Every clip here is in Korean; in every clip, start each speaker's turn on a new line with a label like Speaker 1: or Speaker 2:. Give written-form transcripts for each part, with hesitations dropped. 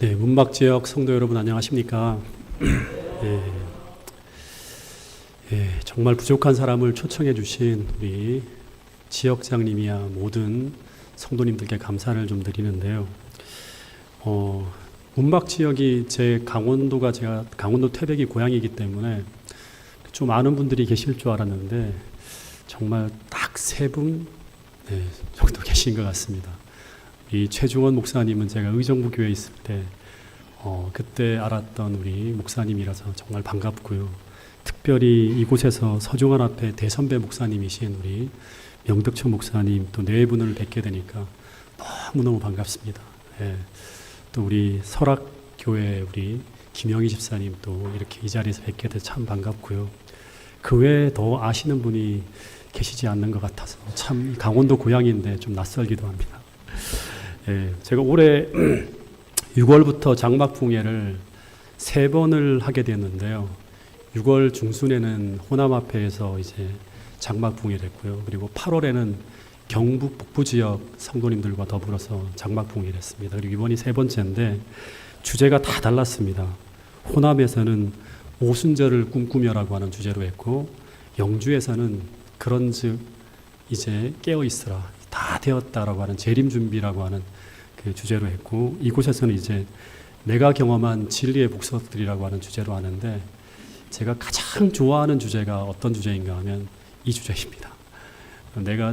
Speaker 1: 네, 문막 지역 성도 여러분 안녕하십니까? 정말 부족한 사람을 초청해 주신 우리 지역장님이야 모든 성도님들께 감사를 좀 드리는데요. 문막 지역이 제가 강원도 태백이 고향이기 때문에 좀 아는 분들이 계실 줄 알았는데 정말 딱 세 분 정도 계신 것 같습니다. 이 최중원 목사님은 제가 의정부 교회에 있을 때 그때 알았던 우리 목사님이라서 정말 반갑고요. 특별히 이곳에서 서중환 앞에 대선배 목사님이신 우리 명덕초 목사님 또 네 분을 뵙게 되니까 너무너무 반갑습니다. 또 우리 설악교회 우리 김영희 집사님 또 이렇게 이 자리에서 뵙게 돼서 참 반갑고요. 그 외에 더 아시는 분이 계시지 않는 것 같아서 참 강원도 고향인데 좀 낯설기도 합니다. 제가 올해 6월부터 장막붕예를 3번을 하게 됐는데요. 6월 중순에는 호남 앞에서 이제 장막붕예를 했고요. 그리고 8월에는 경북 북부 지역 성도님들과 더불어서 장막붕예를 했습니다. 그리고 이번이 3번째인데 주제가 다 달랐습니다. 호남에서는 오순절을 꿈꾸며라고 하는 주제로 했고, 영주에서는 그런즉 이제 깨어 있으라 다 되었다라고 하는 재림 준비라고 하는 그 주제로 했고, 이곳에서는 이제 내가 경험한 진리의 복속들이라고 하는 주제로 하는데, 제가 가장 좋아하는 주제가 어떤 주제인가 하면 이 주제입니다.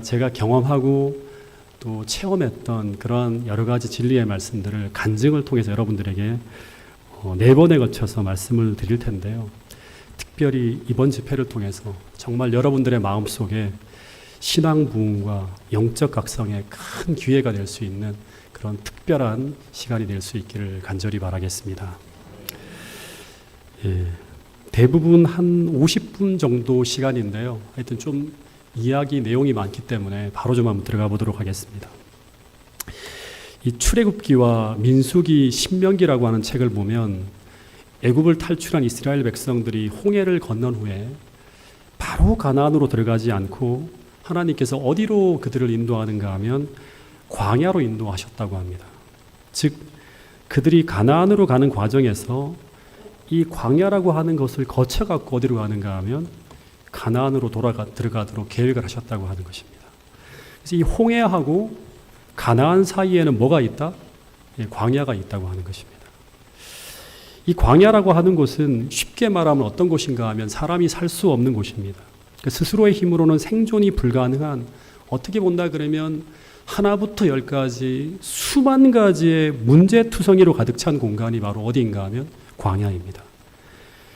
Speaker 1: 제가 경험하고 또 체험했던 그런 여러 가지 진리의 말씀들을 간증을 통해서 여러분들에게 4번에 걸쳐서 말씀을 드릴 텐데요. 특별히 이번 집회를 통해서 정말 여러분들의 마음속에 신앙 부흥과 영적 각성의 큰 기회가 될 수 있는 그런 특별한 시간이 될 수 있기를 간절히 바라겠습니다. 대부분 한 50분 정도 시간인데요. 하여튼 좀 이야기 내용이 많기 때문에 바로 좀 한번 들어가 보도록 하겠습니다. 이 출애굽기와 민수기, 신명기라고 하는 책을 보면 애굽을 탈출한 이스라엘 백성들이 홍해를 건넌 후에 바로 가나안으로 들어가지 않고 하나님께서 어디로 그들을 인도하는가 하면 광야로 인도하셨다고 합니다. 즉 그들이 가나안으로 가는 과정에서 이 광야라고 하는 것을 거쳐갖고 어디로 가는가 하면 가나안으로 들어가도록 계획을 하셨다고 하는 것입니다. 그래서 이 홍해하고 가나안 사이에는 뭐가 있다? 광야가 있다고 하는 것입니다. 이 광야라고 하는 곳은 쉽게 말하면 어떤 곳인가 하면 사람이 살 수 없는 곳입니다. 스스로의 힘으로는 생존이 불가능한, 어떻게 본다 그러면 하나부터 10까지 수만 가지의 문제투성이로 가득 찬 공간이 바로 어디인가 하면 광야입니다.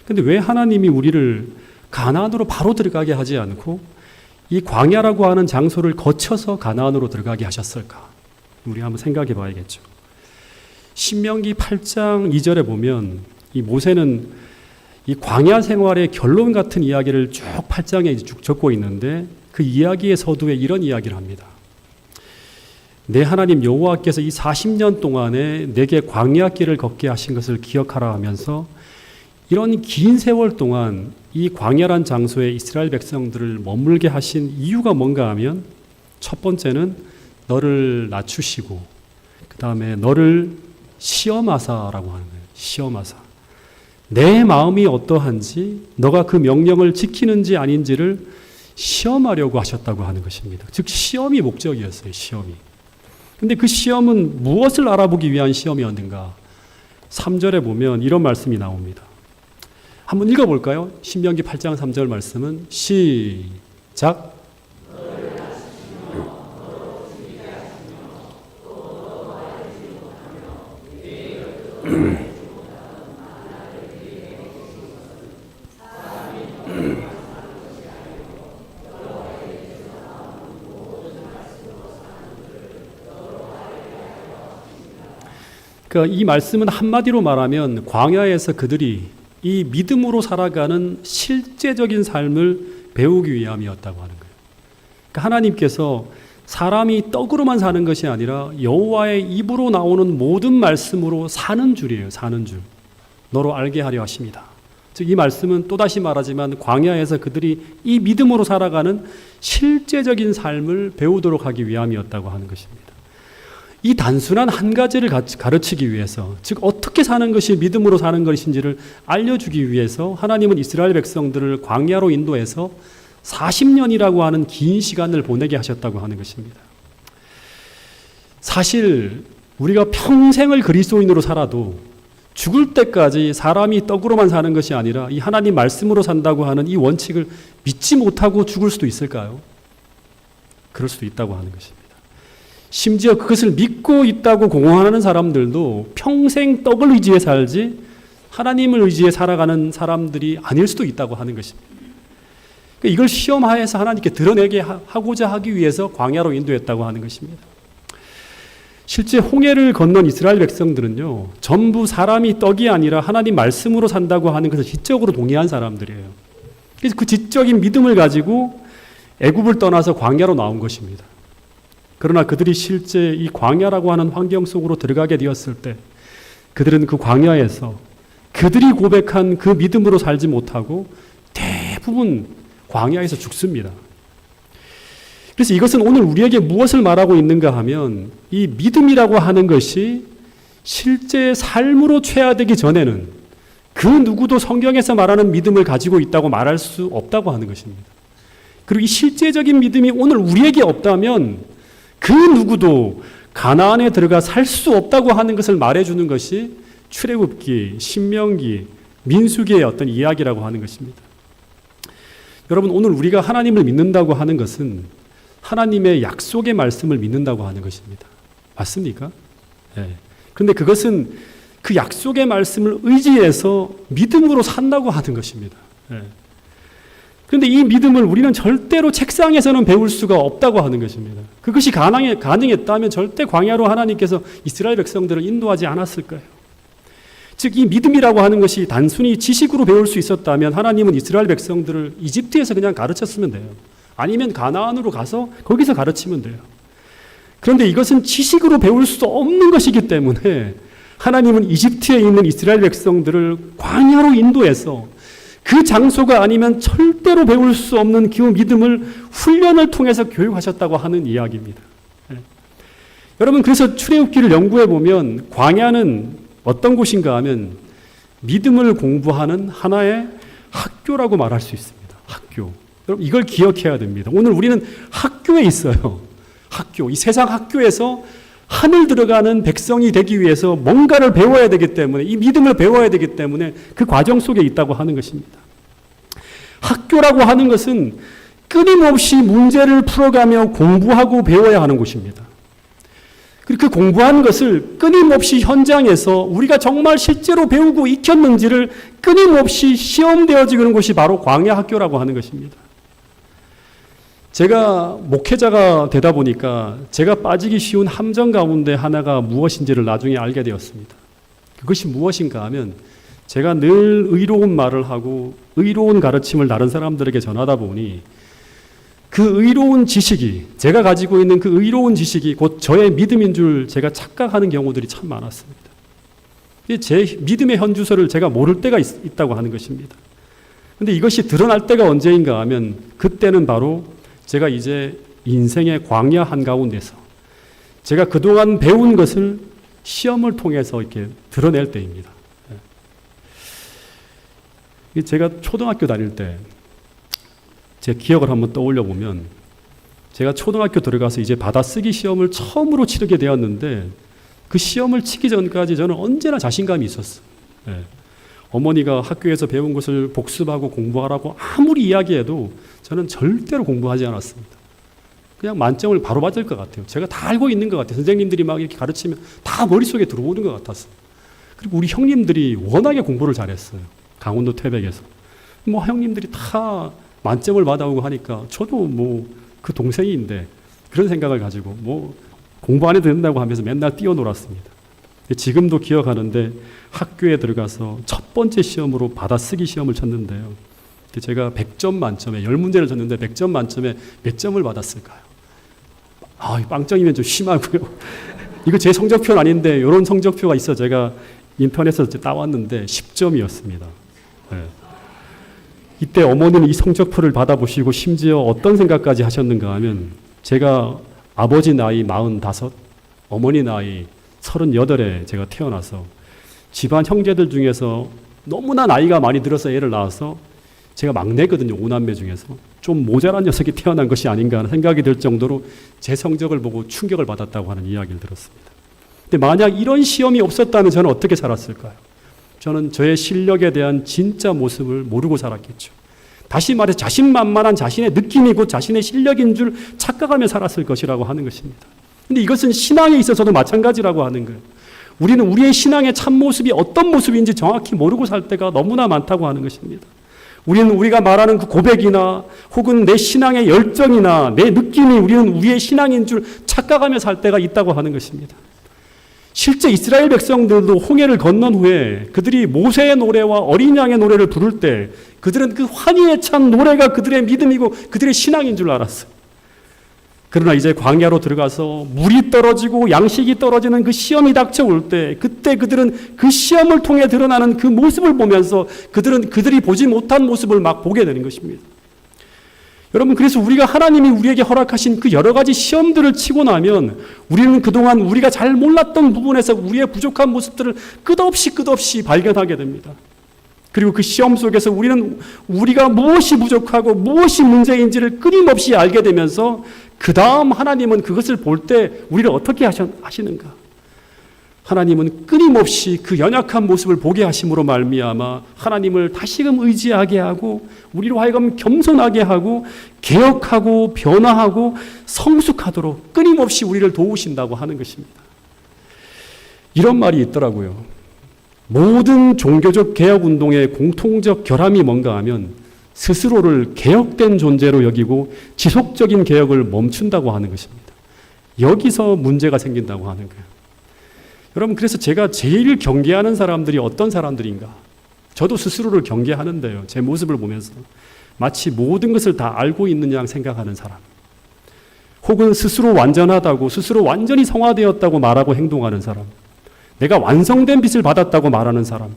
Speaker 1: 그런데 왜 하나님이 우리를 가나안으로 바로 들어가게 하지 않고 이 광야라고 하는 장소를 거쳐서 가나안으로 들어가게 하셨을까? 우리 한번 생각해 봐야겠죠. 신명기 8장 2절에 보면 이 모세는 이 광야 생활의 결론 같은 이야기를 쭉 8장에 쭉 적고 있는데, 그 이야기의 서두에 이런 이야기를 합니다. 내 하나님 여호와께서 이 40년 동안에 내게 광야 길을 걷게 하신 것을 기억하라 하면서 이런 긴 세월 동안 이 광야란 장소에 이스라엘 백성들을 머물게 하신 이유가 뭔가 하면, 첫 번째는 너를 낮추시고 그 다음에 너를 시험하사라고 하는 거예요. 시험하사. 내 마음이 어떠한지, 너가 그 명령을 지키는지 아닌지를 시험하려고 하셨다고 하는 것입니다. 즉 시험이 목적이었어요. 시험이. 근데 그 시험은 무엇을 알아보기 위한 시험이었는가? 3절에 보면 이런 말씀이 나옵니다. 한번 읽어볼까요? 신명기 8장 3절 말씀은 시작. 그러니까 이 말씀은 한마디로 말하면 광야에서 그들이 이 믿음으로 살아가는 실제적인 삶을 배우기 위함이었다고 하는 거예요. 그러니까 하나님께서 사람이 떡으로만 사는 것이 아니라 여호와의 입으로 나오는 모든 말씀으로 사는 줄이에요. 사는 줄. 너로 알게 하려 하십니다. 즉 이 말씀은 또다시 말하지만 광야에서 그들이 이 믿음으로 살아가는 실제적인 삶을 배우도록 하기 위함이었다고 하는 것입니다. 이 단순한 한 가지를 가르치기 위해서, 즉 어떻게 사는 것이 믿음으로 사는 것인지를 알려주기 위해서 하나님은 이스라엘 백성들을 광야로 인도해서 40년이라고 하는 긴 시간을 보내게 하셨다고 하는 것입니다. 사실 우리가 평생을 그리스도인으로 살아도 죽을 때까지 사람이 떡으로만 사는 것이 아니라 이 하나님 말씀으로 산다고 하는 이 원칙을 믿지 못하고 죽을 수도 있을까요? 그럴 수도 있다고 하는 것입니다. 심지어 그것을 믿고 있다고 공언하는 사람들도 평생 떡을 의지해 살지 하나님을 의지해 살아가는 사람들이 아닐 수도 있다고 하는 것입니다. 이걸 시험하에서 하나님께 드러내게 하고자 하기 위해서 광야로 인도했다고 하는 것입니다. 실제 홍해를 건넌 이스라엘 백성들은요, 전부 사람이 떡이 아니라 하나님 말씀으로 산다고 하는 것을 지적으로 동의한 사람들이에요. 그래서 그 지적인 믿음을 가지고 애굽을 떠나서 광야로 나온 것입니다. 그러나 그들이 실제 이 광야라고 하는 환경 속으로 들어가게 되었을 때 그들은 그 광야에서 그들이 고백한 그 믿음으로 살지 못하고 대부분 광야에서 죽습니다. 그래서 이것은 오늘 우리에게 무엇을 말하고 있는가 하면 이 믿음이라고 하는 것이 실제 삶으로 취하되기 전에는 그 누구도 성경에서 말하는 믿음을 가지고 있다고 말할 수 없다고 하는 것입니다. 그리고 이 실제적인 믿음이 오늘 우리에게 없다면 그 누구도 가나안에 들어가 살 수 없다고 하는 것을 말해주는 것이 출애굽기, 신명기, 민수기의 어떤 이야기라고 하는 것입니다. 여러분, 오늘 우리가 하나님을 믿는다고 하는 것은 하나님의 약속의 말씀을 믿는다고 하는 것입니다. 맞습니까? 네. 그런데 그것은 그 약속의 말씀을 의지해서 믿음으로 산다고 하는 것입니다. 네. 그런데 이 믿음을 우리는 절대로 책상에서는 배울 수가 없다고 하는 것입니다. 그것이 가능했다면 절대 광야로 하나님께서 이스라엘 백성들을 인도하지 않았을 거예요. 즉, 이 믿음이라고 하는 것이 단순히 지식으로 배울 수 있었다면 하나님은 이스라엘 백성들을 이집트에서 그냥 가르쳤으면 돼요. 아니면 가나안으로 가서 거기서 가르치면 돼요. 그런데 이것은 지식으로 배울 수 없는 것이기 때문에 하나님은 이집트에 있는 이스라엘 백성들을 광야로 인도해서 그 장소가 아니면 절대로 배울 수 없는 그 믿음을 훈련을 통해서 교육하셨다고 하는 이야기입니다. 네. 여러분, 그래서 출애굽기를 연구해 보면 광야는 어떤 곳인가 하면 믿음을 공부하는 하나의 학교라고 말할 수 있습니다. 학교. 여러분, 이걸 기억해야 됩니다. 오늘 우리는 학교에 있어요. 학교. 이 세상 학교에서 하늘 들어가는 백성이 되기 위해서 뭔가를 배워야 되기 때문에, 이 믿음을 배워야 되기 때문에 그 과정 속에 있다고 하는 것입니다. 학교라고 하는 것은 끊임없이 문제를 풀어가며 공부하고 배워야 하는 곳입니다. 그리고 그 공부한 것을 끊임없이 현장에서 우리가 정말 실제로 배우고 익혔는지를 끊임없이 시험되어지는 곳이 바로 광야 학교라고 하는 것입니다. 제가 목회자가 되다 보니까 제가 빠지기 쉬운 함정 가운데 하나가 무엇인지를 나중에 알게 되었습니다. 그것이 무엇인가 하면 제가 늘 의로운 말을 하고 의로운 가르침을 다른 사람들에게 전하다 보니 그 의로운 지식이, 제가 가지고 있는 그 의로운 지식이 곧 저의 믿음인 줄 제가 착각하는 경우들이 참 많았습니다. 제 믿음의 현주소를 제가 모를 때가 있다고 하는 것입니다. 그런데 이것이 드러날 때가 언제인가 하면 그때는 바로 제가 이제 인생의 광야 한가운데서 제가 그동안 배운 것을 시험을 통해서 이렇게 드러낼 때입니다. 제가 초등학교 다닐 때 제 기억을 한번 떠올려 보면 제가 초등학교 들어가서 이제 받아쓰기 시험을 처음으로 치르게 되었는데 그 시험을 치기 전까지 저는 언제나 자신감이 있었어요. 어머니가 학교에서 배운 것을 복습하고 공부하라고 아무리 이야기해도 저는 절대로 공부하지 않았습니다. 그냥 만점을 바로 받을 것 같아요. 제가 다 알고 있는 것 같아요. 선생님들이 막 이렇게 가르치면 다 머릿속에 들어오는 것 같았어요. 그리고 우리 형님들이 워낙에 공부를 잘했어요. 강원도 태백에서. 뭐 형님들이 다 만점을 받아오고 하니까 저도 뭐 그 동생인데 그런 생각을 가지고 뭐 공부 안 해도 된다고 하면서 맨날 뛰어놀았습니다. 지금도 기억하는데 학교에 들어가서 첫 번째 시험으로 받아쓰기 시험을 쳤는데요. 제가 100점 만점에 10문제를 쳤는데 100점 만점에 몇 점을 받았을까요? 빵점이면 좀 심하고요. 이거 제 성적표는 아닌데 이런 성적표가 있어 제가 인터넷에서 따왔는데 10점이었습니다. 네. 이때 어머니는 이 성적표를 받아보시고 심지어 어떤 생각까지 하셨는가 하면 제가 아버지 나이 45, 어머니 나이 38에 제가 태어나서 집안 형제들 중에서 너무나 나이가 많이 들어서 애를 낳아서 제가 막내거든요. 5남매 중에서. 좀 모자란 녀석이 태어난 것이 아닌가 하는 생각이 들 정도로 제 성적을 보고 충격을 받았다고 하는 이야기를 들었습니다. 근데 만약 이런 시험이 없었다면 저는 어떻게 살았을까요? 저는 저의 실력에 대한 진짜 모습을 모르고 살았겠죠. 다시 말해 자신만만한 자신의 느낌이고 자신의 실력인 줄 착각하며 살았을 것이라고 하는 것입니다. 근데 이것은 신앙에 있어서도 마찬가지라고 하는 거예요. 우리는 우리의 신앙의 참모습이 어떤 모습인지 정확히 모르고 살 때가 너무나 많다고 하는 것입니다. 우리는 우리가 말하는 그 고백이나 혹은 내 신앙의 열정이나 내 느낌이 우리는 우리의 신앙인 줄 착각하며 살 때가 있다고 하는 것입니다. 실제 이스라엘 백성들도 홍해를 건넌 후에 그들이 모세의 노래와 어린 양의 노래를 부를 때 그들은 그 환희에 찬 노래가 그들의 믿음이고 그들의 신앙인 줄 알았어요. 그러나 이제 광야로 들어가서 물이 떨어지고 양식이 떨어지는 그 시험이 닥쳐올 때 그때 그들은 그 시험을 통해 드러나는 그 모습을 보면서 그들이 보지 못한 모습을 막 보게 되는 것입니다. 여러분, 그래서 우리가 하나님이 우리에게 허락하신 그 여러 가지 시험들을 치고 나면 우리는 그동안 우리가 잘 몰랐던 부분에서 우리의 부족한 모습들을 끝없이 발견하게 됩니다. 그리고 그 시험 속에서 우리는 우리가 무엇이 부족하고 무엇이 문제인지를 끊임없이 알게 되면서 그 다음 하나님은 그것을 볼 때 우리를 어떻게 하시는가? 하나님은 끊임없이 그 연약한 모습을 보게 하심으로 말미암아 하나님을 다시금 의지하게 하고 우리로 하여금 겸손하게 하고 개혁하고 변화하고 성숙하도록 끊임없이 우리를 도우신다고 하는 것입니다. 이런 말이 있더라고요. 모든 종교적 개혁운동의 공통적 결함이 뭔가 하면 스스로를 개혁된 존재로 여기고 지속적인 개혁을 멈춘다고 하는 것입니다. 여기서 문제가 생긴다고 하는 거예요. 여러분, 그래서 제가 제일 경계하는 사람들이 어떤 사람들인가? 저도 스스로를 경계하는데요. 제 모습을 보면서 마치 모든 것을 다 알고 있는 양 생각하는 사람, 혹은 스스로 완전하다고 스스로 완전히 성화되었다고 말하고 행동하는 사람, 내가 완성된 빛을 받았다고 말하는 사람,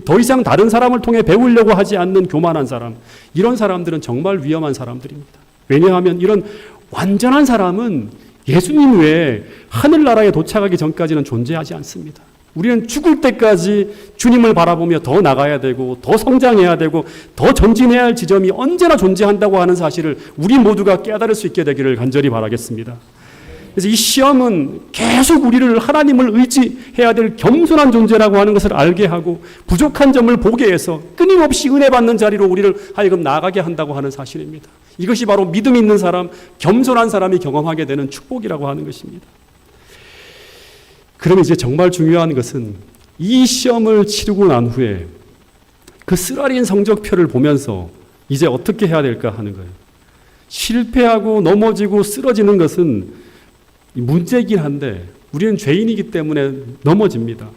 Speaker 1: 더 이상 다른 사람을 통해 배우려고 하지 않는 교만한 사람, 이런 사람들은 정말 위험한 사람들입니다. 왜냐하면 이런 완전한 사람은 예수님 외에 하늘나라에 도착하기 전까지는 존재하지 않습니다. 우리는 죽을 때까지 주님을 바라보며 더 나가야 되고 더 성장해야 되고 더 전진해야 할 지점이 언제나 존재한다고 하는 사실을 우리 모두가 깨달을 수 있게 되기를 간절히 바라겠습니다. 그래서 이 시험은 계속 우리를 하나님을 의지해야 될 겸손한 존재라고 하는 것을 알게 하고 부족한 점을 보게 해서 끊임없이 은혜 받는 자리로 우리를 하여금 나아가게 한다고 하는 사실입니다. 이것이 바로 믿음 있는 사람, 겸손한 사람이 경험하게 되는 축복이라고 하는 것입니다. 그러면 이제 정말 중요한 것은 이 시험을 치르고 난 후에 그 쓰라린 성적표를 보면서 이제 어떻게 해야 될까 하는 거예요. 실패하고 넘어지고 쓰러지는 것은 문제이긴 한데 우리는 죄인이기 때문에 넘어집니다.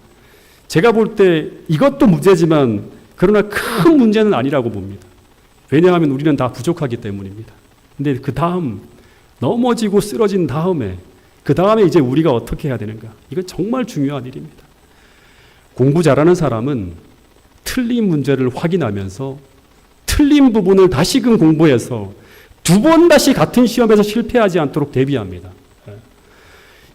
Speaker 1: 제가 볼 때 이것도 문제지만 그러나 큰 문제는 아니라고 봅니다. 왜냐하면 우리는 다 부족하기 때문입니다. 근데 그 다음 넘어지고 쓰러진 다음에 그 다음에 이제 우리가 어떻게 해야 되는가? 이건 정말 중요한 일입니다. 공부 잘하는 사람은 틀린 문제를 확인하면서 틀린 부분을 다시금 공부해서 두 번 다시 같은 시험에서 실패하지 않도록 대비합니다.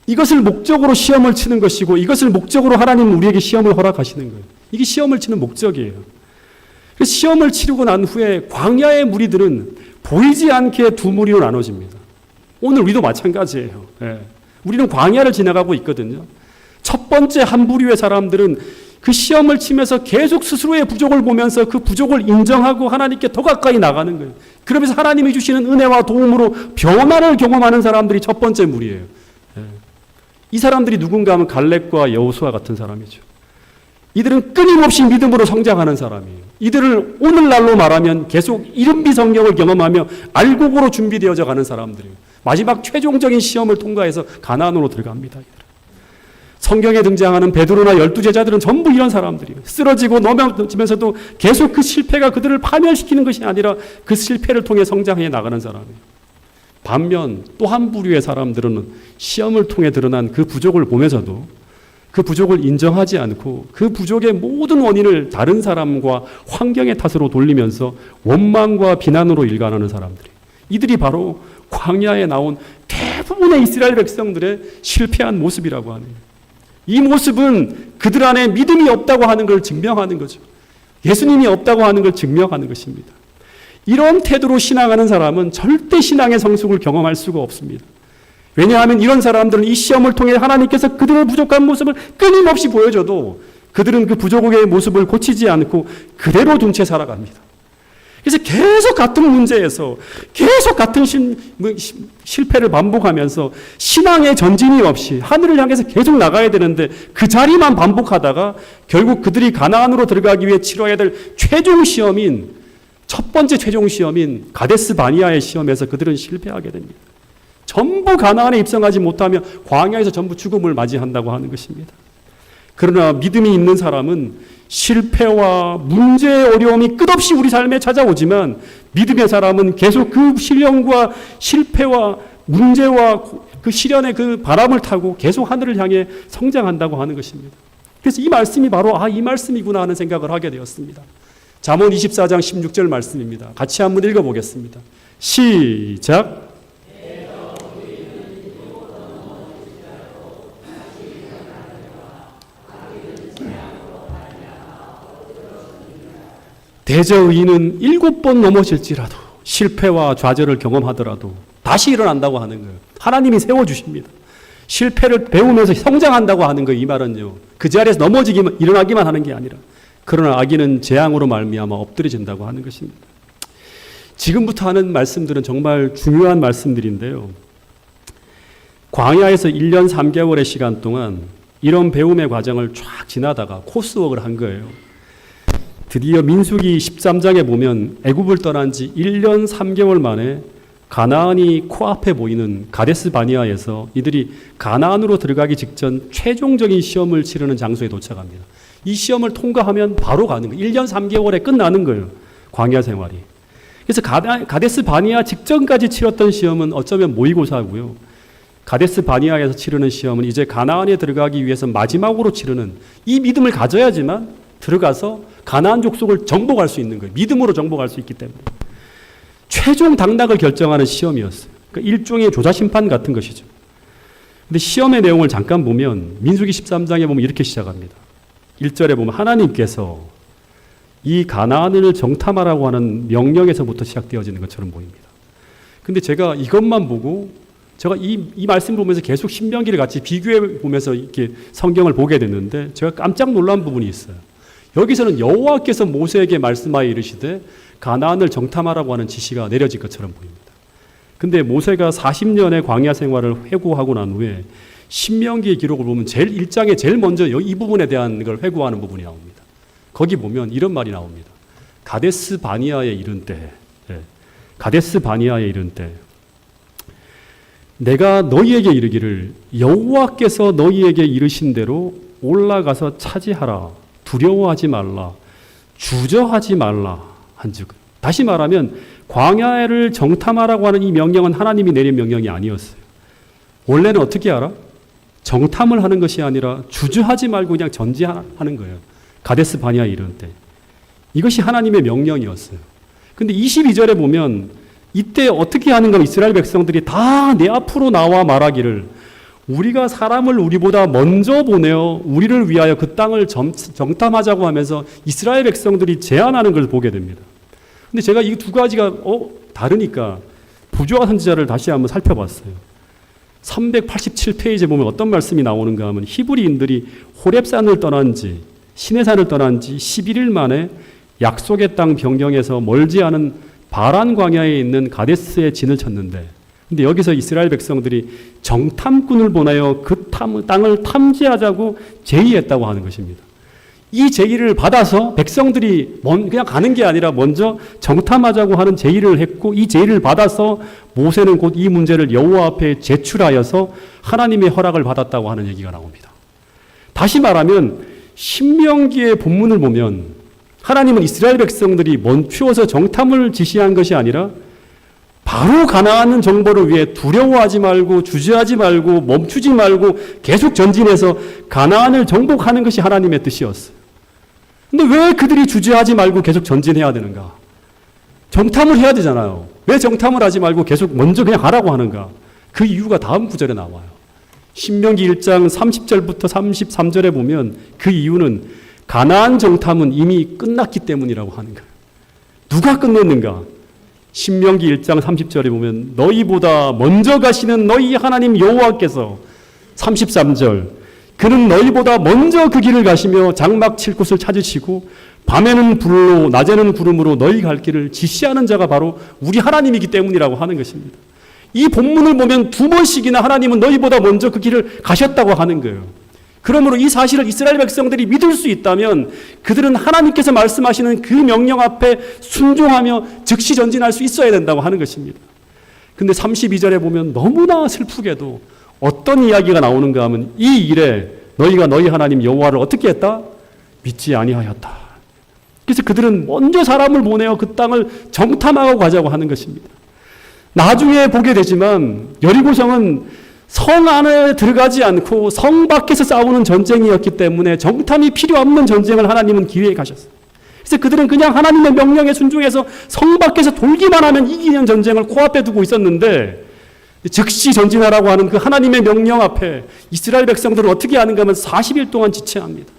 Speaker 1: 이것을 목적으로 시험을 치는 것이고 이것을 목적으로 하나님은 우리에게 시험을 허락하시는 거예요. 이게 시험을 치는 목적이에요. 그래서 시험을 치르고 난 후에 광야의 무리들은 보이지 않게 두 무리로 나눠집니다. 오늘 우리도 마찬가지예요. 우리는 광야를 지나가고 있거든요. 첫 번째 한 부류의 사람들은 그 시험을 치면서 계속 스스로의 부족을 보면서 그 부족을 인정하고 하나님께 더 가까이 나가는 거예요. 그러면서 하나님이 주시는 은혜와 도움으로 변화를 경험하는 사람들이 첫 번째 무리예요. 이 사람들이 누군가 하면 갈렙과 여호수아 같은 사람이죠. 이들은 끊임없이 믿음으로 성장하는 사람이에요. 이들을 오늘날로 말하면 계속 이른비 성경을 경험하며 알곡으로 준비되어져 가는 사람들이에요. 마지막 최종적인 시험을 통과해서 가나안으로 들어갑니다. 성경에 등장하는 베드로나 12제자들은 전부 이런 사람들이에요. 쓰러지고 넘어지면서도 계속 그 실패가 그들을 파멸시키는 것이 아니라 그 실패를 통해 성장해 나가는 사람이에요. 반면 또 한 부류의 사람들은 시험을 통해 드러난 그 부족을 보면서도 그 부족을 인정하지 않고 그 부족의 모든 원인을 다른 사람과 환경의 탓으로 돌리면서 원망과 비난으로 일관하는 사람들이, 이들이 바로 광야에 나온 대부분의 이스라엘 백성들의 실패한 모습이라고 하네요. 이 모습은 그들 안에 믿음이 없다고 하는 걸 증명하는 거죠. 예수님이 없다고 하는 걸 증명하는 것입니다. 이런 태도로 신앙하는 사람은 절대 신앙의 성숙을 경험할 수가 없습니다. 왜냐하면 이런 사람들은 이 시험을 통해 하나님께서 그들의 부족한 모습을 끊임없이 보여줘도 그들은 그 부족의 모습을 고치지 않고 그대로 둔 채 살아갑니다. 그래서 계속 같은 문제에서 계속 같은 실패를 반복하면서 신앙의 전진이 없이 하늘을 향해서 계속 나가야 되는데 그 자리만 반복하다가 결국 그들이 가나안으로 들어가기 위해 치러야 될 최종 시험인 첫 번째 최종 시험인 가데스 바니아의 시험에서 그들은 실패하게 됩니다. 전부 가나안에 입성하지 못하면 광야에서 전부 죽음을 맞이한다고 하는 것입니다. 그러나 믿음이 있는 사람은 실패와 문제의 어려움이 끝없이 우리 삶에 찾아오지만 믿음의 사람은 계속 그 시련과 실패와 문제와 그 시련의 그 바람을 타고 계속 하늘을 향해 성장한다고 하는 것입니다. 그래서 이 말씀이 바로 이 말씀이구나 하는 생각을 하게 되었습니다. 잠언 24장 16절 말씀입니다. 같이 한번 읽어보겠습니다. 시작. 대저의인은 7번 넘어질지라도 실패와 좌절을 경험하더라도 다시 일어난다고 하는 거예요. 하나님이 세워주십니다. 실패를 배우면서 성장한다고 하는 거예요. 이 말은요. 그 자리에서 넘어지기만 일어나기만 하는 게 아니라 그러나 악인은 재앙으로 말미암아 엎드려진다고 하는 것입니다. 지금부터 하는 말씀들은 정말 중요한 말씀들인데요. 광야에서 1년 3개월의 시간 동안 이런 배움의 과정을 쫙 지나다가 코스웍을 한 거예요. 드디어 민수기 13장에 보면 애굽을 떠난 지 1년 3개월 만에 가나안이 코앞에 보이는 가데스 바니아에서 이들이 가나안으로 들어가기 직전 최종적인 시험을 치르는 장소에 도착합니다. 이 시험을 통과하면 바로 가는 거예요. 1년 3개월에 끝나는 거예요. 광야 생활이. 그래서 가데스 바니아 직전까지 치렀던 시험은 어쩌면 모의고사고요. 가데스 바니아에서 치르는 시험은 이제 가나안에 들어가기 위해서 마지막으로 치르는 이 믿음을 가져야지만 들어가서 가나안 족속을 정복할 수 있는 거예요. 믿음으로 정복할 수 있기 때문에. 최종 당락을 결정하는 시험이었어요. 그러니까 일종의 조자심판 같은 것이죠. 근데 시험의 내용을 잠깐 보면 민수기 13장에 보면 이렇게 시작합니다. 1절에 보면 하나님께서 이 가나안을 정탐하라고 하는 명령에서부터 시작되어지는 것처럼 보입니다. 근데 제가 이것만 보고 제가 이 말씀 보면서 계속 신명기를 같이 비교해 보면서 이렇게 성경을 보게 됐는데 제가 깜짝 놀란 부분이 있어요. 여기서는 여호와께서 모세에게 말씀하여 이르시되 가나안을 정탐하라고 하는 지시가 내려진 것처럼 보입니다. 근데 모세가 40년의 광야 생활을 회고하고 난 후에 신명기의 기록을 보면 1장에 제일 먼저 이 부분에 대한 걸 회고하는 부분이 나옵니다. 거기 보면 이런 말이 나옵니다. 가데스 바니아에 이른 때, 가데스 바니아에 이른 때 내가 너희에게 이르기를 여호와께서 너희에게 이르신 대로 올라가서 차지하라. 두려워하지 말라. 주저하지 말라. 한즉. 다시 말하면 광야를 정탐하라고 하는 이 명령은 하나님이 내린 명령이 아니었어요. 원래는 어떻게 알아? 정탐을 하는 것이 아니라 주저하지 말고 그냥 전지하는 거예요. 가데스 바니아에 이른 때. 이것이 하나님의 명령이었어요. 근데 22절에 보면 이때 어떻게 하는가 이스라엘 백성들이 다 내 앞으로 나와 말하기를 우리가 사람을 우리보다 먼저 보내어 우리를 위하여 그 땅을 정탐하자고 하면서 이스라엘 백성들이 제안하는 걸 보게 됩니다. 근데 제가 이 두 가지가 다르니까 부조화 선지자를 다시 한번 살펴봤어요. 387페이지에 보면 어떤 말씀이 나오는가 하면 히브리인들이 호렙산을 떠난 지 시내산을 떠난 지 11일 만에 약속의 땅 변경에서 멀지 않은 바란 광야에 있는 가데스에 진을 쳤는데 근데 여기서 이스라엘 백성들이 정탐꾼을 보내어 그 땅을 탐지하자고 제의했다고 하는 것입니다. 이 제의를 받아서 백성들이 그냥 가는 게 아니라 먼저 정탐하자고 하는 제의를 했고 이 제의를 받아서 모세는 곧 이 문제를 여호와 앞에 제출하여서 하나님의 허락을 받았다고 하는 얘기가 나옵니다. 다시 말하면 신명기의 본문을 보면 하나님은 이스라엘 백성들이 멈추어서 정탐을 지시한 것이 아니라 바로 가나안 정보를 위해 두려워하지 말고 주저하지 말고 멈추지 말고 계속 전진해서 가나안을 정복하는 것이 하나님의 뜻이었어요. 근데 왜 그들이 주저하지 말고 계속 전진해야 되는가? 정탐을 해야 되잖아요. 왜 정탐을 하지 말고 계속 먼저 그냥 가라고 하는가? 그 이유가 다음 구절에 나와요. 신명기 1장 30절부터 33절에 보면 그 이유는 가나안 정탐은 이미 끝났기 때문이라고 하는 거예요. 누가 끝냈는가? 신명기 1장 30절에 보면 너희보다 먼저 가시는 너희 하나님 여호와께서 33절 그는 너희보다 먼저 그 길을 가시며 장막 칠 곳을 찾으시고 밤에는 불로 낮에는 구름으로 너희 갈 길을 지시하는 자가 바로 우리 하나님이기 때문이라고 하는 것입니다. 이 본문을 보면 두 번씩이나 하나님은 너희보다 먼저 그 길을 가셨다고 하는 거예요. 그러므로 이 사실을 이스라엘 백성들이 믿을 수 있다면 그들은 하나님께서 말씀하시는 그 명령 앞에 순종하며 즉시 전진할 수 있어야 된다고 하는 것입니다. 근데 32절에 보면 너무나 슬프게도 어떤 이야기가 나오는가 하면 이 일에 너희가 너희 하나님 여호와를 어떻게 했다? 믿지 아니하였다. 그래서 그들은 먼저 사람을 보내어 그 땅을 정탐하고 가자고 하는 것입니다. 나중에 보게 되지만 여리고성은 성 안에 들어가지 않고 성 밖에서 싸우는 전쟁이었기 때문에 정탐이 필요 없는 전쟁을 하나님은 기회에 가셨어요. 그래서 그들은 그냥 하나님의 명령에 순종해서 성 밖에서 돌기만 하면 이기는 전쟁을 코앞에 두고 있었는데 즉시 전진하라고 하는 그 하나님의 명령 앞에 이스라엘 백성들은 어떻게 하는가 하면 40일 동안 지체합니다.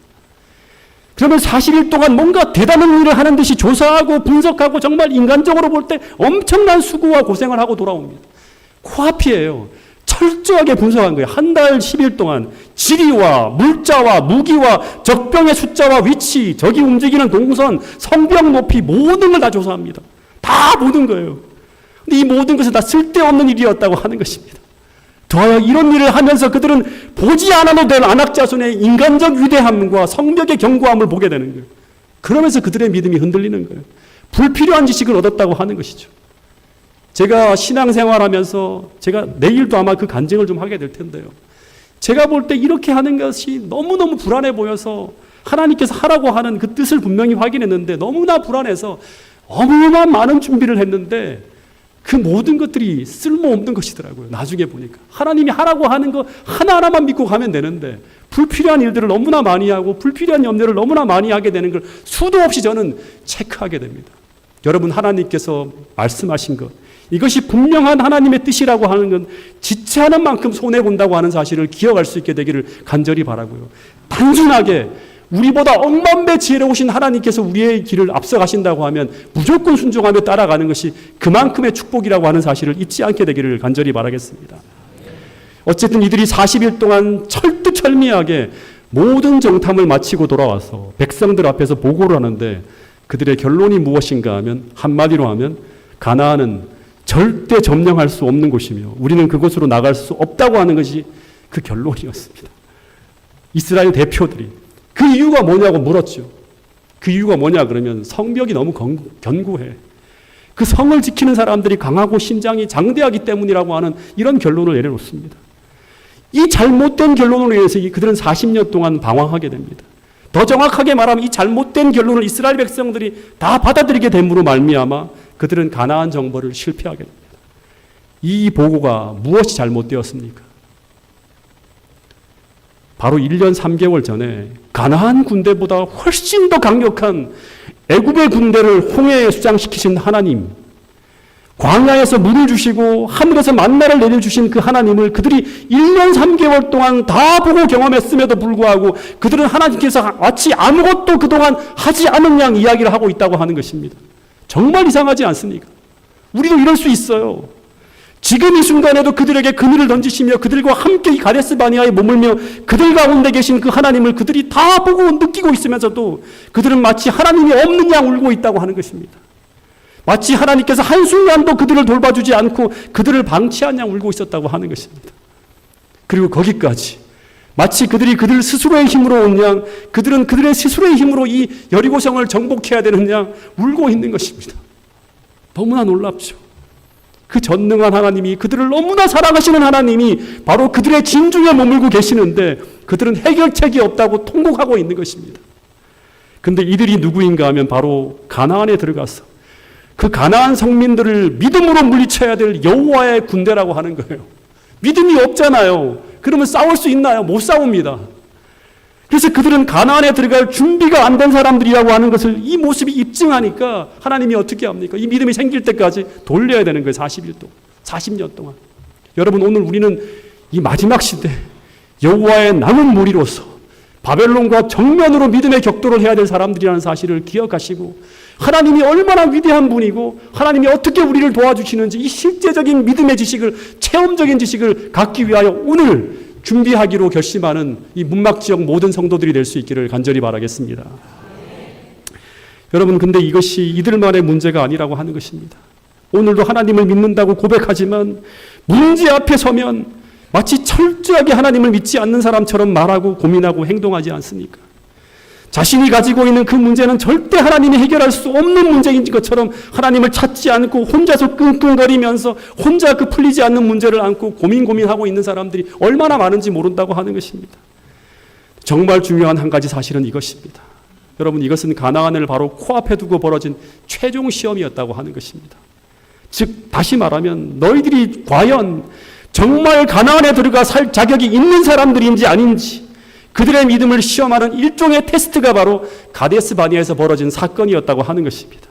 Speaker 1: 그러면 40일 동안 뭔가 대단한 일을 하는 듯이 조사하고 분석하고 정말 인간적으로 볼 때 엄청난 수고와 고생을 하고 돌아옵니다. 코앞이에요. 철저하게 분석한 거예요. 한 달 10일 동안 지리와 물자와 무기와 적병의 숫자와 위치, 적이 움직이는 동선, 성병 높이 모든 걸 다 조사합니다. 다 보는 거예요. 근데 이 모든 것은 다 쓸데없는 일이었다고 하는 것입니다. 더하여 이런 일을 하면서 그들은 보지 않아도 될 안악자손의 인간적 위대함과 성벽의 견고함을 보게 되는 거예요. 그러면서 그들의 믿음이 흔들리는 거예요. 불필요한 지식을 얻었다고 하는 것이죠. 제가 신앙생활하면서 제가 내일도 아마 그 간증을 좀 하게 될 텐데요. 제가 볼 때 이렇게 하는 것이 너무너무 불안해 보여서 하나님께서 하라고 하는 그 뜻을 분명히 확인했는데 너무나 불안해서 어마어마한 많은 준비를 했는데 그 모든 것들이 쓸모없는 것이더라고요. 나중에 보니까. 하나님이 하라고 하는 거 하나하나만 믿고 가면 되는데 불필요한 일들을 너무나 많이 하고 불필요한 염려를 너무나 많이 하게 되는 걸 수도 없이 저는 체크하게 됩니다. 여러분 하나님께서 말씀하신 것 이것이 분명한 하나님의 뜻이라고 하는 건 지체하는 만큼 손해본다고 하는 사실을 기억할 수 있게 되기를 간절히 바라고요. 단순하게 우리보다 억만배 지혜로우신 하나님께서 우리의 길을 앞서가신다고 하면 무조건 순종하며 따라가는 것이 그만큼의 축복이라고 하는 사실을 잊지 않게 되기를 간절히 바라겠습니다. 어쨌든 이들이 40일 동안 철두철미하게 모든 정탐을 마치고 돌아와서 백성들 앞에서 보고를 하는데 그들의 결론이 무엇인가 하면 한마디로 하면 가나안은 절대 점령할 수 없는 곳이며 우리는 그곳으로 나갈 수 없다고 하는 것이 그 결론이었습니다. 이스라엘 대표들이 그 이유가 뭐냐고 물었죠. 그 이유가 뭐냐 그러면 성벽이 너무 견고해. 그 성을 지키는 사람들이 강하고 신장이 장대하기 때문이라고 하는 이런 결론을 내려놓습니다. 이 잘못된 결론으로 인해서 그들은 40년 동안 방황하게 됩니다. 더 정확하게 말하면 이 잘못된 결론을 이스라엘 백성들이 다 받아들이게 됨으로 말미암아 그들은 가나안 정벌을 실패하게 됩니다. 이 보고가 무엇이 잘못되었습니까? 바로 1년 3개월 전에 가나안 군대보다 훨씬 더 강력한 애굽의 군대를 홍해에 수장시키신 하나님, 광야에서 물을 주시고 하늘에서 만나를 내려주신 그 하나님을 그들이 1년 3개월 동안 다 보고 경험했음에도 불구하고 그들은 하나님께서 마치 아무것도 그동안 하지 않은 양 이야기를 하고 있다고 하는 것입니다. 정말 이상하지 않습니까? 우리도 이럴 수 있어요. 지금 이 순간에도 그들에게 그늘을 던지시며 그들과 함께 이 가데스 바네아에 머물며 그들 가운데 계신 그 하나님을 그들이 다 보고 느끼고 있으면서도 그들은 마치 하나님이 없는 양 울고 있다고 하는 것입니다. 마치 하나님께서 한순간도 그들을 돌봐주지 않고 그들을 방치한 양 울고 있었다고 하는 것입니다. 그리고 거기까지 마치 그들이 그들 스스로의 힘으로 온 양, 그들은 그들의 스스로의 힘으로 이 여리고성을 정복해야 되는 양 울고 있는 것입니다. 너무나 놀랍죠. 그 전능한 하나님이 그들을 너무나 사랑하시는 하나님이 바로 그들의 진중에 머물고 계시는데 그들은 해결책이 없다고 통곡하고 있는 것입니다. 근데 이들이 누구인가 하면 바로 가나안에 들어가서 그 가나안 성민들을 믿음으로 물리쳐야 될 여호와의 군대라고 하는 거예요. 믿음이 없잖아요. 그러면 싸울 수 있나요? 못 싸웁니다. 그래서 그들은 가나안에 들어갈 준비가 안 된 사람들이라고 하는 것을 이 모습이 입증하니까 하나님이 어떻게 합니까? 이 믿음이 생길 때까지 돌려야 되는 거예요. 40일 동안. 40년 동안. 여러분, 오늘 우리는 이 마지막 시대 여호와의 남은 무리로서 바벨론과 정면으로 믿음의 격돌을 해야 될 사람들이라는 사실을 기억하시고, 하나님이 얼마나 위대한 분이고 하나님이 어떻게 우리를 도와주시는지 이 실제적인 믿음의 지식을, 체험적인 지식을 갖기 위하여 오늘 준비하기로 결심하는 이 문막지역 모든 성도들이 될 수 있기를 간절히 바라겠습니다. 여러분, 근데 이것이 이들만의 문제가 아니라고 하는 것입니다. 오늘도 하나님을 믿는다고 고백하지만 문제 앞에 서면 마치 철저하게 하나님을 믿지 않는 사람처럼 말하고 고민하고 행동하지 않습니까? 자신이 가지고 있는 그 문제는 절대 하나님이 해결할 수 없는 문제인 것처럼 하나님을 찾지 않고 혼자서 끙끙거리면서 혼자 그 풀리지 않는 문제를 안고 고민하고 있는 사람들이 얼마나 많은지 모른다고 하는 것입니다. 정말 중요한 한 가지 사실은 이것입니다. 여러분, 이것은 가나안을 바로 코앞에 두고 벌어진 최종 시험이었다고 하는 것입니다. 즉, 다시 말하면 너희들이 과연 정말 가나안에 들어가 살 자격이 있는 사람들인지 아닌지, 그들의 믿음을 시험하는 일종의 테스트가 바로 가데스 바네아에서 벌어진 사건이었다고 하는 것입니다.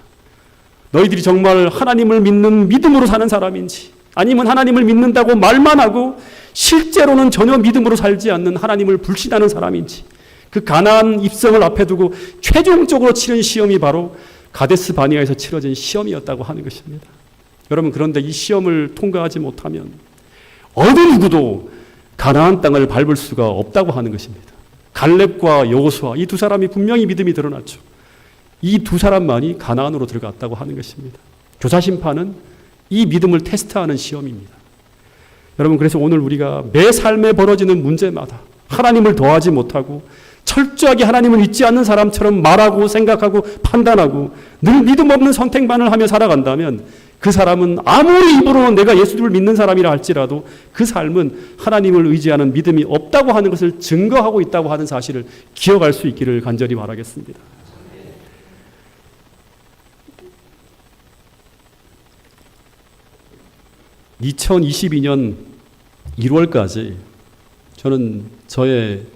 Speaker 1: 너희들이 정말 하나님을 믿는 믿음으로 사는 사람인지, 아니면 하나님을 믿는다고 말만 하고 실제로는 전혀 믿음으로 살지 않는 하나님을 불신하는 사람인지, 그 가나안 입성을 앞에 두고 최종적으로 치른 시험이 바로 가데스 바네아에서 치러진 시험이었다고 하는 것입니다. 여러분, 그런데 이 시험을 통과하지 못하면 어느 누구도 가나안 땅을 밟을 수가 없다고 하는 것입니다. 갈렙과 여호수아, 이 두 사람이 분명히 믿음이 드러났죠. 이 두 사람만이 가나안으로 들어갔다고 하는 것입니다. 교사심판은 이 믿음을 테스트하는 시험입니다. 여러분, 그래서 오늘 우리가 매 삶에 벌어지는 문제마다 하나님을 더하지 못하고 철저하게 하나님을 믿지 않는 사람처럼 말하고 생각하고 판단하고 늘 믿음 없는 선택만을 하며 살아간다면 그 사람은 아무리 입으로는 내가 예수를 믿는 사람이라 할지라도 그 삶은 하나님을 의지하는 믿음이 없다고 하는 것을 증거하고 있다고 하는 사실을 기억할 수 있기를 간절히 바라겠습니다. (2022년 1월까지) 저는 저의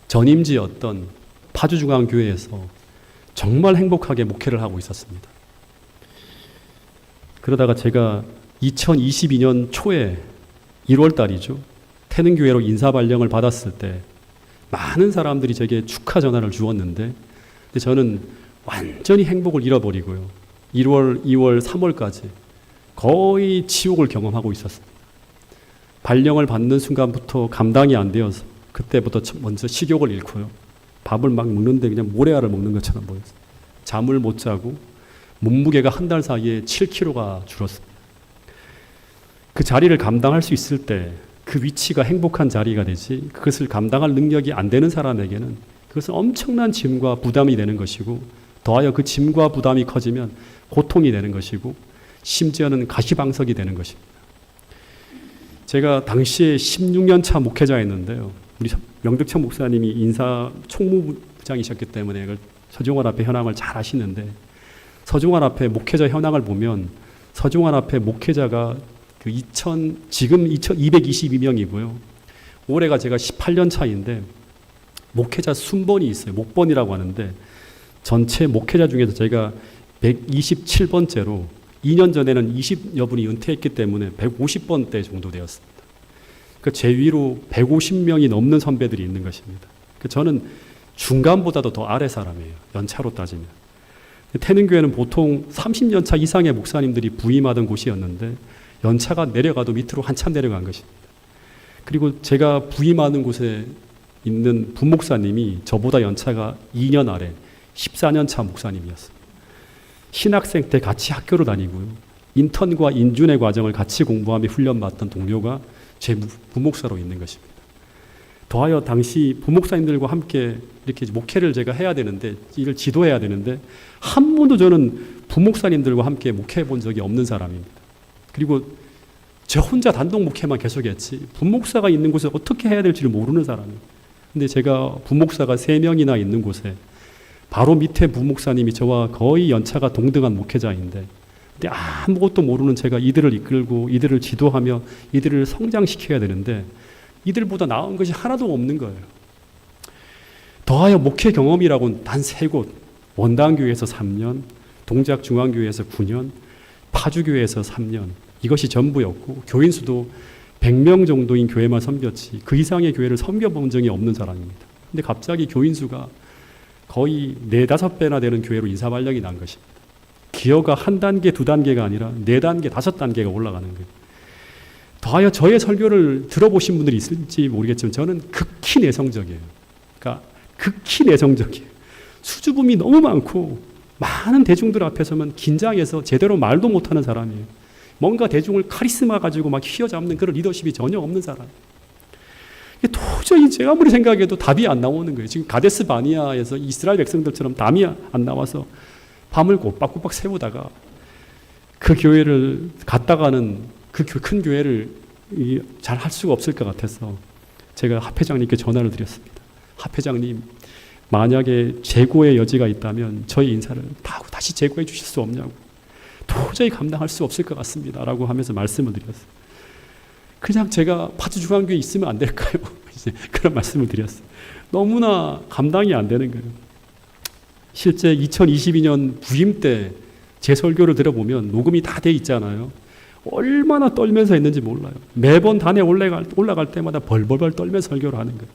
Speaker 1: 전임지였던 파주중앙교회에서 정말 행복하게 목회를 하고 있었습니다. 그러다가 제가 2022년 초에 1월 달이죠. 태능교회로 인사발령을 받았을 때 많은 사람들이 제게 축하 전화를 주었는데, 근데 저는 완전히 행복을 잃어버리고요. 1월, 2월, 3월까지 거의 지옥을 경험하고 있었습니다. 발령을 받는 순간부터 감당이 안 되어서 그때부터 먼저 식욕을 잃고요. 밥을 막 먹는데 그냥 모래알을 먹는 것처럼 보였어요. 잠을 못 자고 몸무게가 한 달 사이에 7kg가 줄었습니다. 그 자리를 감당할 수 있을 때 그 위치가 행복한 자리가 되지, 그것을 감당할 능력이 안 되는 사람에게는 그것은 엄청난 짐과 부담이 되는 것이고, 더하여 그 짐과 부담이 커지면 고통이 되는 것이고, 심지어는 가시방석이 되는 것입니다. 제가 당시에 16년 차 목회자였는데요. 우리 명덕천 목사님이 인사 총무부장이셨기 때문에 서종환 앞에 현황을 잘 아시는데, 서종환 앞에 목회자 현황을 보면 서종환 앞에 목회자가 지금 222명이고요. 올해가 제가 18년 차인데 목회자 순번이 있어요. 목번이라고 하는데 전체 목회자 중에서 제가 127번째로 2년 전에는 20여 분이 은퇴했기 때문에 150번대 정도 되었습니다. 그러니까 제 위로 150명이 넘는 선배들이 있는 것입니다. 저는 중간보다도 더 아래 사람이에요. 연차로 따지면. 태능교회는 보통 30년 차 이상의 목사님들이 부임하던 곳이었는데 연차가 내려가도 밑으로 한참 내려간 것입니다. 그리고 제가 부임하는 곳에 있는 부목사님이 저보다 연차가 2년 아래 14년 차 목사님이었습니다. 신학생 때 같이 학교를 다니고요. 인턴과 인준의 과정을 같이 공부하며 훈련받던 동료가 제 부목사로 있는 것입니다. 더하여 당시 부목사님들과 함께 이렇게 목회를 제가 해야 되는데, 이를 지도해야 되는데 한 번도 저는 부목사님들과 함께 목회해 본 적이 없는 사람입니다. 그리고 저 혼자 단독 목회만 계속했지 부목사가 있는 곳에 어떻게 해야 될지를 모르는 사람이에요. 근데 제가 부목사가 3명이나 있는 곳에 바로 밑에 부목사님이 저와 거의 연차가 동등한 목회자인데, 근데 아무것도 모르는 제가 이들을 이끌고 이들을 지도하며 이들을 성장시켜야 되는데 이들보다 나은 것이 하나도 없는 거예요. 더하여 목회 경험이라고는 단 3곳, 원당교회에서 3년, 동작중앙교회에서 9년, 파주교회에서 3년, 이것이 전부였고 교인 수도 100명 정도인 교회만 섬겼지 그 이상의 교회를 섬겨본 적이 없는 사람입니다. 근데 갑자기 교인 수가 거의 4-5배나 되는 교회로 인사 발령이 난 것입니다. 기여가 1단계, 2단계가 아니라 4단계, 5단계가 올라가는 거예요. 더하여 저의 설교를 들어보신 분들이 있을지 모르겠지만 저는 극히 내성적이에요. 그러니까 극히 내성적이에요. 수줍음이 너무 많고 많은 대중들 앞에 서면 긴장해서 제대로 말도 못하는 사람이에요. 뭔가 대중을 카리스마 가지고 막 휘어잡는 그런 리더십이 전혀 없는 사람. 도저히 제가 아무리 생각해도 답이 안 나오는 거예요. 지금 가데스 바니아에서 이스라엘 백성들처럼 답이 안 나와서 밤을 꼬박꼬박 새우다가 그 교회를 갔다가는 그 큰 교회를 잘 할 수가 없을 것 같아서 제가 합회장님께 전화를 드렸습니다. 합회장님, 만약에 재고의 여지가 있다면 저희 인사를 다시 재고해 주실 수 없냐고. 도저히 감당할 수 없을 것 같습니다. 라고 하면서 말씀을 드렸어요. 그냥 제가 파주중앙교회에 있으면 안 될까요? 이제 그런 말씀을 드렸어요. 너무나 감당이 안 되는 거예요. 실제 2022년 부임 때 제 설교를 들어보면 녹음이 다 돼 있잖아요. 얼마나 떨면서 했는지 몰라요. 매번 단에 올라갈 때마다 벌벌벌 떨면서 설교를 하는 거예요.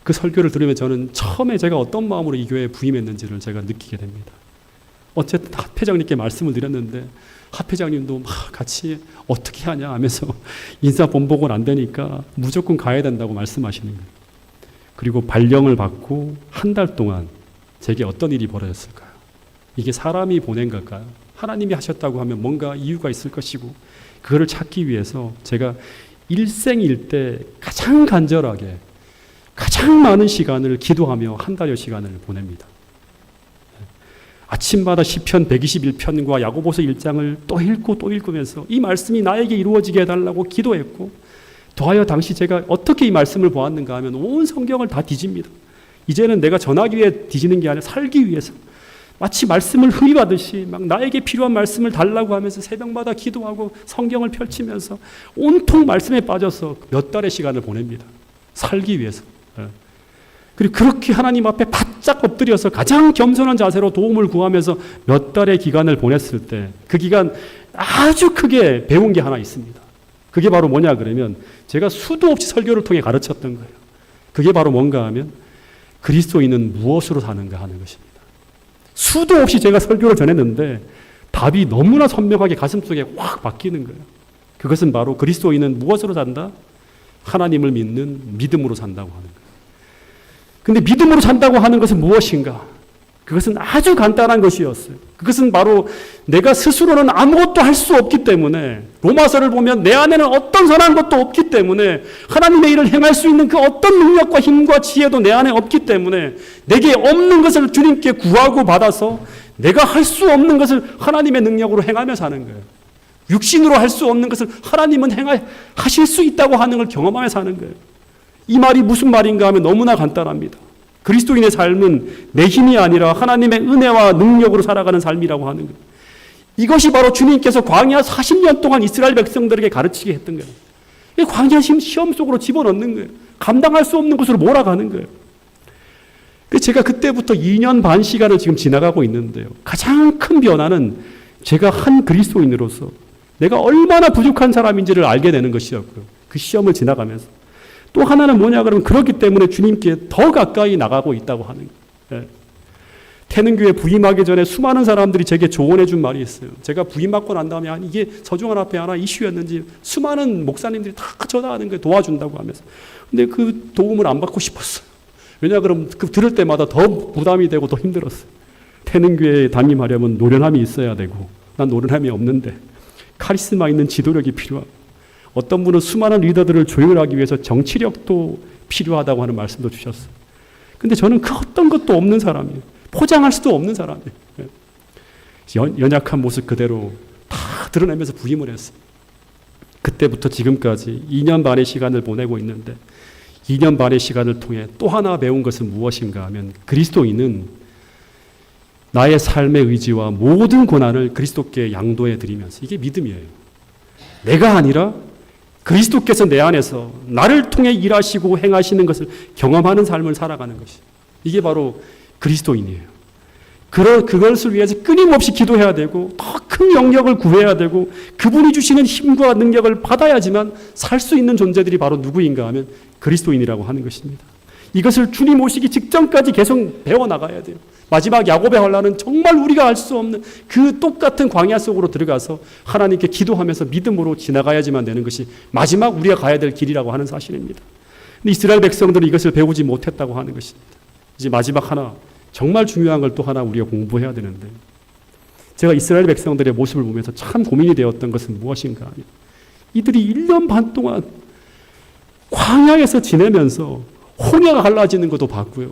Speaker 1: 그 설교를 들으면 저는 처음에 제가 어떤 마음으로 이 교회에 부임했는지를 제가 느끼게 됩니다. 어쨌든 합회장님께 말씀을 드렸는데 합회장님도 막 같이 어떻게 하냐 하면서 인사 본보고는 안 되니까 무조건 가야 된다고 말씀하시는 거예요. 그리고 발령을 받고 1달 동안 제게 어떤 일이 벌어졌을까요? 이게 사람이 보낸 걸까요? 하나님이 하셨다고 하면 뭔가 이유가 있을 것이고 그거를 찾기 위해서 제가 일생일대 가장 간절하게 가장 많은 시간을 기도하며 1달여 시간을 보냅니다. 아침마다 시편 121편과 야고보서 1장을 또 읽고 또 읽으면서 이 말씀이 나에게 이루어지게 해달라고 기도했고 더하여 당시 제가 어떻게 이 말씀을 보았는가 하면 온 성경을 다 뒤집니다. 이제는 내가 전하기 위해 뒤지는 게 아니라 살기 위해서 마치 말씀을 흡입하듯이 막 나에게 필요한 말씀을 달라고 하면서 새벽마다 기도하고 성경을 펼치면서 온통 말씀에 빠져서 몇 달의 시간을 보냅니다. 살기 위해서. 그리고 그렇게 하나님 앞에 바짝 엎드려서 가장 겸손한 자세로 도움을 구하면서 몇 달의 기간을 보냈을 때 그 기간 아주 크게 배운 게 하나 있습니다. 그게 바로 뭐냐 그러면 제가 수도 없이 설교를 통해 가르쳤던 거예요. 그게 바로 뭔가 하면 그리스도인은 무엇으로 사는가 하는 것입니다. 수도 없이 제가 설교를 전했는데 답이 너무나 선명하게 가슴속에 확 박히는 거예요. 그것은 바로 그리스도인은 무엇으로 산다? 하나님을 믿는 믿음으로 산다고 하는 거예요. 근데 믿음으로 산다고 하는 것은 무엇인가? 그것은 아주 간단한 것이었어요. 그것은 바로 내가 스스로는 아무것도 할 수 없기 때문에 로마서를 보면 내 안에는 어떤 선한 것도 없기 때문에 하나님의 일을 행할 수 있는 그 어떤 능력과 힘과 지혜도 내 안에 없기 때문에 내게 없는 것을 주님께 구하고 받아서 내가 할 수 없는 것을 하나님의 능력으로 행하며 사는 거예요. 육신으로 할 수 없는 것을 하나님은 하실 수 있다고 하는 걸 경험하며 사는 거예요. 이 말이 무슨 말인가 하면 너무나 간단합니다. 그리스도인의 삶은 내 힘이 아니라 하나님의 은혜와 능력으로 살아가는 삶이라고 하는 거예요. 이것이 바로 주님께서 광야 40년 동안 이스라엘 백성들에게 가르치게 했던 거예요. 이 광야 시험 속으로 집어넣는 거예요. 감당할 수 없는 곳으로 몰아가는 거예요. 제가 그때부터 2년 반 시간을 지금 지나가고 있는데요. 가장 큰 변화는 제가 한 그리스도인으로서 내가 얼마나 부족한 사람인지를 알게 되는 것이었고요. 그 시험을 지나가면서. 또 하나는 뭐냐 그러면 그렇기 때문에 주님께 더 가까이 나가고 있다고 하는 거예요. 태능교회 부임하기 전에 수많은 사람들이 제게 조언해 준 말이 있어요. 제가 부임받고 난 다음에 이게 서중원 앞에 하나 이슈였는지 수많은 목사님들이 다 전화하는 거예요. 도와준다고 하면서. 근데 그 도움을 안 받고 싶었어요. 왜냐 그러면 그 들을 때마다 더 부담이 되고 더 힘들었어요. 태능교회에 담임하려면 노련함이 있어야 되고 난 노련함이 없는데 카리스마 있는 지도력이 필요하고 어떤 분은 수많은 리더들을 조율하기 위해서 정치력도 필요하다고 하는 말씀도 주셨어요. 근데 저는 그 어떤 것도 없는 사람이에요. 포장할 수도 없는 사람이에요. 연약한 모습 그대로 다 드러내면서 부임을 했어요. 그때부터 지금까지 2년 반의 시간을 보내고 있는데 2년 반의 시간을 통해 또 하나 배운 것은 무엇인가 하면 그리스도인은 나의 삶의 의지와 모든 고난을 그리스도께 양도해 드리면서 이게 믿음이에요. 내가 아니라 그리스도께서 내 안에서 나를 통해 일하시고 행하시는 것을 경험하는 삶을 살아가는 것이 이게 바로 그리스도인이에요. 그것을 위해서 끊임없이 기도해야 되고 더 큰 영역을 구해야 되고 그분이 주시는 힘과 능력을 받아야지만 살 수 있는 존재들이 바로 누구인가 하면 그리스도인이라고 하는 것입니다. 이것을 주님 오시기 직전까지 계속 배워나가야 돼요. 마지막 야곱의 환난은 정말 우리가 알 수 없는 그 똑같은 광야 속으로 들어가서 하나님께 기도하면서 믿음으로 지나가야지만 되는 것이 마지막 우리가 가야 될 길이라고 하는 사실입니다. 근데 이스라엘 백성들은 이것을 배우지 못했다고 하는 것입니다. 이제 마지막 하나, 정말 중요한 걸 또 하나 우리가 공부해야 되는데, 제가 이스라엘 백성들의 모습을 보면서 참 고민이 되었던 것은 무엇인가 하면, 이들이 1년 반 동안 광야에서 지내면서 홍해가 갈라지는 것도 봤고요.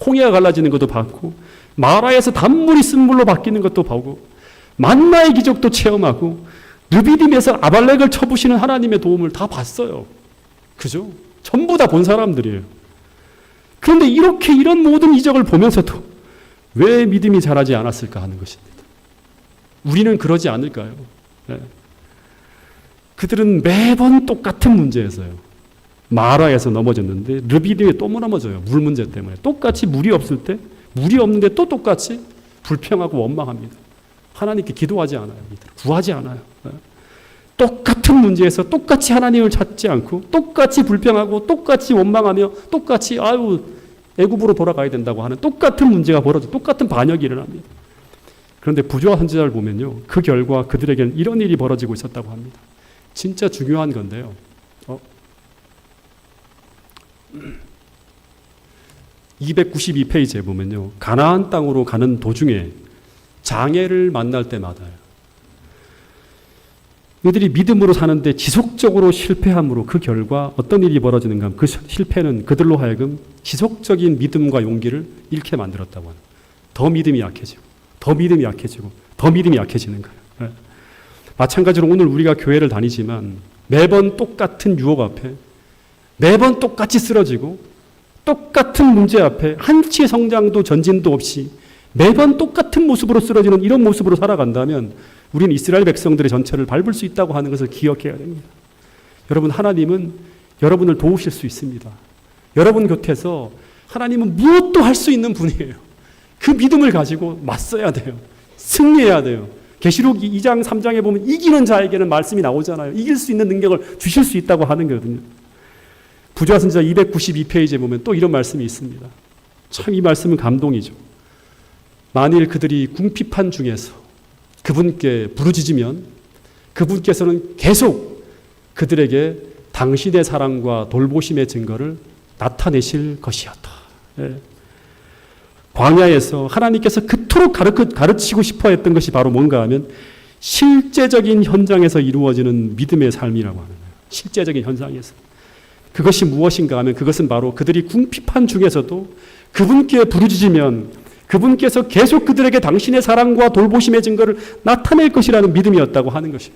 Speaker 1: 홍해가 갈라지는 것도 봤고, 마라에서 단물이 쓴물로 바뀌는 것도 보고, 만나의 기적도 체험하고, 르비딤에서 아발렉을 쳐부시는 하나님의 도움을 다 봤어요. 그죠? 전부 다 본 사람들이에요. 그런데 이렇게 이런 모든 이적을 보면서도 왜 믿음이 자라지 않았을까 하는 것입니다. 우리는 그러지 않을까요? 네. 그들은 매번 똑같은 문제에서요. 마라에서 넘어졌는데 르비딤에 또 넘어져요. 물 문제 때문에. 똑같이 물이 없을 때, 물이 없는데 또 똑같이 불평하고 원망합니다. 하나님께 기도하지 않아요. 구하지 않아요. 네. 똑같은 문제에서 똑같이 하나님을 찾지 않고 똑같이 불평하고 똑같이 원망하며 똑같이 애굽으로 돌아가야 된다고 하는 똑같은 문제가 벌어져 똑같은 반역이 일어납니다. 그런데 부조와 선지자를 보면요, 그 결과 그들에게는 이런 일이 벌어지고 있었다고 합니다. 진짜 중요한 건데요. 292페이지에 보면요, 가나안 땅으로 가는 도중에 장애를 만날 때마다요, 이들이 믿음으로 사는데 지속적으로 실패함으로 그 결과 어떤 일이 벌어지는가 하면 그 실패는 그들로 하여금 지속적인 믿음과 용기를 잃게 만들었다고 합니다. 더 믿음이 약해지고 더 믿음이 약해지고 더 믿음이 약해지는 거예요. 네. 마찬가지로 오늘 우리가 교회를 다니지만 매번 똑같은 유혹 앞에 매번 똑같이 쓰러지고 똑같은 문제 앞에 한치의 성장도 전진도 없이 매번 똑같은 모습으로 쓰러지는 이런 모습으로 살아간다면 우리는 이스라엘 백성들의 전체를 밟을 수 있다고 하는 것을 기억해야 됩니다. 여러분, 하나님은 여러분을 도우실 수 있습니다. 여러분 곁에서 하나님은 무엇도 할 수 있는 분이에요. 그 믿음을 가지고 맞서야 돼요. 승리해야 돼요. 계시록 2장 3장에 보면 이기는 자에게는 말씀이 나오잖아요. 이길 수 있는 능력을 주실 수 있다고 하는 거거든요. 부조와 선지자 292페이지에 보면 또 이런 말씀이 있습니다. 참 이 말씀은 감동이죠. 만일 그들이 궁핍한 중에서 그분께 부르짖으면 그분께서는 계속 그들에게 당신의 사랑과 돌보심의 증거를 나타내실 것이었다. 예. 광야에서 하나님께서 그토록 가르치고 싶어 했던 것이 바로 뭔가 하면 실제적인 현장에서 이루어지는 믿음의 삶이라고 하는 거예요. 실제적인 현장에서. 그것이 무엇인가 하면 그것은 바로 그들이 궁핍한 중에서도 그분께 부르짖으면 그분께서 계속 그들에게 당신의 사랑과 돌보심의 증거를 나타낼 것이라는 믿음이었다고 하는 것이에요.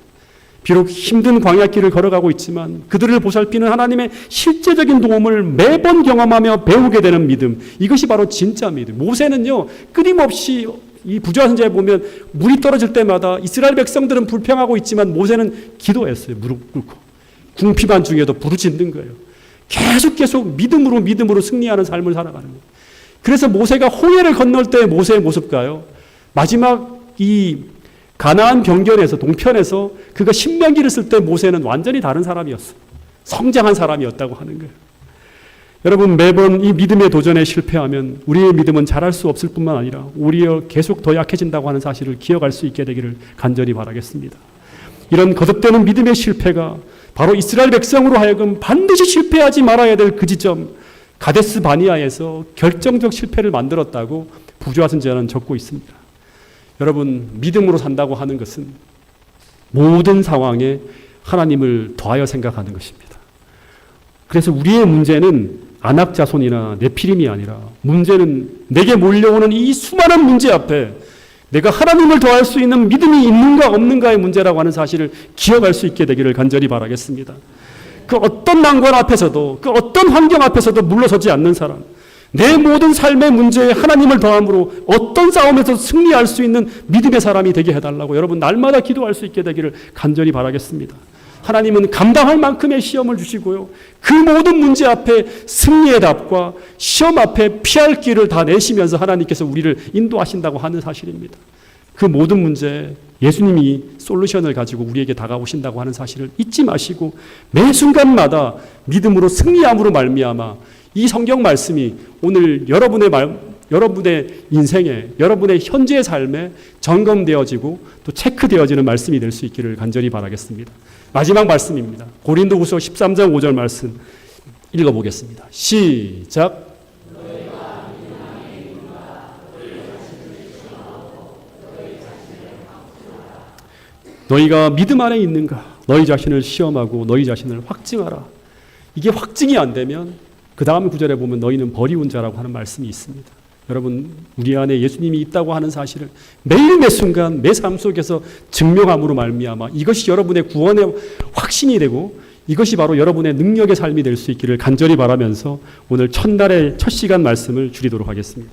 Speaker 1: 비록 힘든 광야길을 걸어가고 있지만 그들을 보살피는 하나님의 실제적인 도움을 매번 경험하며 배우게 되는 믿음, 이것이 바로 진짜 믿음. 모세는요, 끊임없이 이 부조와 선지자에 보면 물이 떨어질 때마다 이스라엘 백성들은 불평하고 있지만 모세는 기도했어요. 무릎 꿇고 궁핍한 중에도 부르짖는 거예요. 계속 믿음으로 승리하는 삶을 살아가는 거예요. 그래서 모세가 홍해를 건널 때 모세의 모습과요, 마지막 이 가나안 병전에서 동편에서 그가 신명기를 쓸 때 모세는 완전히 다른 사람이었어요. 성장한 사람이었다고 하는 거예요. 여러분, 매번 이 믿음의 도전에 실패하면 우리의 믿음은 자랄 수 없을 뿐만 아니라 오히려 계속 더 약해진다고 하는 사실을 기억할 수 있게 되기를 간절히 바라겠습니다. 이런 거듭되는 믿음의 실패가 바로 이스라엘 백성으로 하여금 반드시 실패하지 말아야 될 그 지점, 가데스 바니아에서 결정적 실패를 만들었다고 부조와 선지자는 적고 있습니다. 여러분, 믿음으로 산다고 하는 것은 모든 상황에 하나님을 더하여 생각하는 것입니다. 그래서 우리의 문제는 안악자손이나 네피림이 아니라 문제는 내게 몰려오는 이 수많은 문제 앞에 내가 하나님을 더할 수 있는 믿음이 있는가 없는가의 문제라고 하는 사실을 기억할 수 있게 되기를 간절히 바라겠습니다. 그 어떤 난관 앞에서도, 그 어떤 환경 앞에서도 물러서지 않는 사람, 내 모든 삶의 문제에 하나님을 더함으로 어떤 싸움에서 승리할 수 있는 믿음의 사람이 되게 해달라고 여러분 날마다 기도할 수 있게 되기를 간절히 바라겠습니다. 하나님은 감당할 만큼의 시험을 주시고요. 그 모든 문제 앞에 승리의 답과 시험 앞에 피할 길을 다 내시면서 하나님께서 우리를 인도하신다고 하는 사실입니다. 그 모든 문제에 예수님이 솔루션을 가지고 우리에게 다가오신다고 하는 사실을 잊지 마시고 매 순간마다 믿음으로 승리함으로 말미암아 이 성경 말씀이 오늘 여러분의 인생에, 여러분의 현재의 삶에 점검되어지고 또 체크되어지는 말씀이 될 수 있기를 간절히 바라겠습니다. 마지막 말씀입니다. 고린도후서 13장 5절 말씀 읽어보겠습니다. 시작. 너희가 믿음 안에 있는가? 너희 자신을 시험하고 너희 자신을 확증하라. 이게 확증이 안 되면 그 다음 구절에 보면 너희는 버리운 자라고 하는 말씀이 있습니다. 여러분, 우리 안에 예수님이 있다고 하는 사실을 매일 매 순간 매 삶 속에서 증명함으로 말미암아 이것이 여러분의 구원의 확신이 되고 이것이 바로 여러분의 능력의 삶이 될 수 있기를 간절히 바라면서 오늘 첫날의 첫 시간 말씀을 줄이도록 하겠습니다.